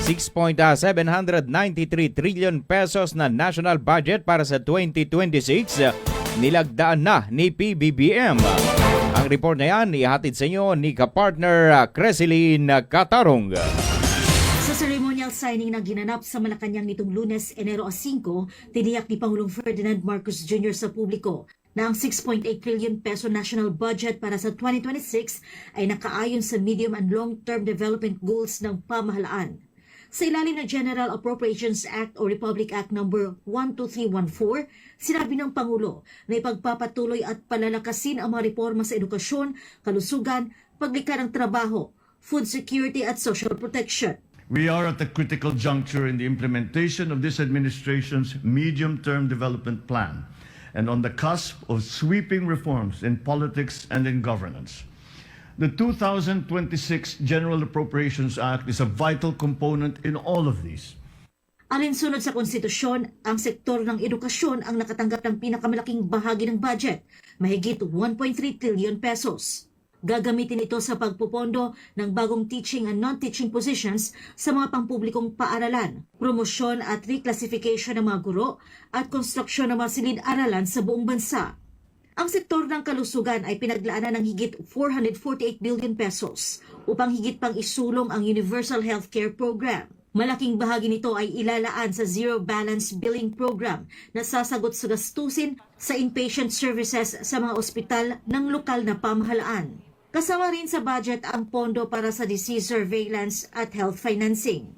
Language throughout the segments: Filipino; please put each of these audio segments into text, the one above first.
6.793 trillion pesos na national budget para sa 2026 nilagdaan na ni PBBM. Ang report na yan ihatid sa inyo ni kapartner Creseline Catarong. Sa ceremonial signing na ginanap sa Malacanang nitong Lunes, Enero 5, tiniyak ni Pangulong Ferdinand Marcos Jr. sa publiko na ang 6.8 trillion peso national budget para sa 2026 ay nakaayon sa medium and long-term development goals ng pamahalaan. Sa ilalim ng General Appropriations Act o Republic Act No. 12314, sinabi ng Pangulo na ipagpapatuloy at palalakasin ang mga reforma sa edukasyon, kalusugan, paglikha ng trabaho, food security at social protection. We are at a critical juncture in the implementation of this administration's medium-term development plan and on the cusp of sweeping reforms in politics and in governance. The 2026 General Appropriations Act is a vital component in all of these. Alinsunod sa konstitusyon, ang sektor ng edukasyon ang nakatanggap ng pinakamalaking bahagi ng budget, mahigit 1.3 trillion pesos. Gagamitin ito sa pagpupondo ng bagong teaching and non-teaching positions sa mga pampublikong paaralan, promosyon at reclassification ng mga guro at konstruksyon ng mga silid-aralan sa buong bansa. Ang sektor ng kalusugan ay pinaglaanan ng higit 448 billion pesos upang higit pang isulong ang Universal Healthcare Program. Malaking bahagi nito ay ilalaan sa Zero Balance Billing Program na sasagot sa gastusin sa inpatient services sa mga ospital ng lokal na pamahalaan. Kasama rin sa budget ang pondo para sa disease surveillance at health financing.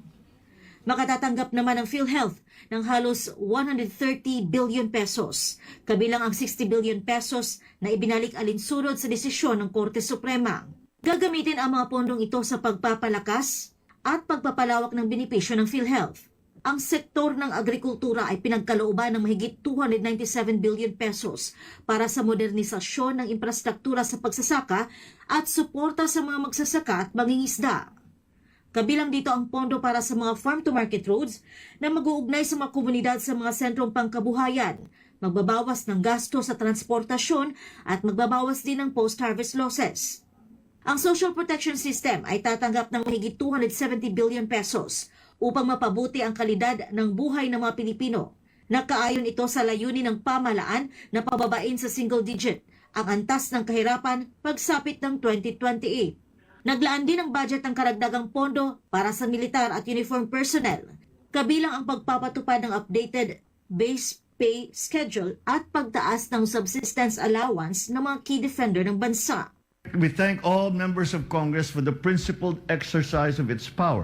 Makatatanggap naman ang PhilHealth ng halos 130 billion pesos, kabilang ang 60 billion pesos na ibinalik alinsunod sa desisyon ng Korte Suprema. Gagamitin ang mga pondong ito sa pagpapalakas at pagpapalawak ng benepisyo ng PhilHealth. Ang sektor ng agrikultura ay pinagkalooban ng mahigit 297 billion pesos para sa modernisasyon ng infrastruktura sa pagsasaka at suporta sa mga magsasaka at mangingisda. Kabilang dito ang pondo para sa mga farm-to-market roads na mag-uugnay sa mga komunidad sa mga sentrong pangkabuhayan, magbabawas ng gasto sa transportasyon at magbabawas din ng post-harvest losses. Ang social protection system ay tatanggap ng mahigit 270 billion pesos upang mapabuti ang kalidad ng buhay ng mga Pilipino. Nakaayon ito sa layunin ng pamahalaan na pababain sa single digit ang antas ng kahirapan pagsapit ng 2028. Naglaan din ang budget ng karagdagang pondo para sa militar at uniform personnel, kabilang ang pagpapatupad ng updated base pay schedule at pagtaas ng subsistence allowance ng mga key defender ng bansa. We thank all members of Congress for the principled exercise of its power,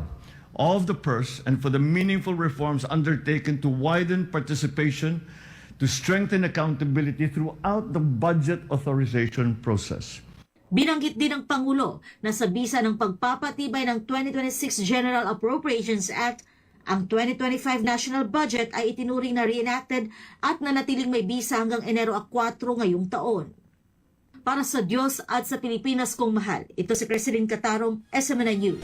all of the purse, and for the meaningful reforms undertaken to widen participation, to strengthen accountability throughout the budget authorization process. Binanggit din ng Pangulo na sa bisa ng pagpapatibay ng 2026 General Appropriations Act, ang 2025 national budget ay itinuring na reenacted at nanatiling may bisa hanggang Enero 4 ngayong taon. Para sa Diyos at sa Pilipinas kong mahal, ito si Creseline Catarong, SMNI News.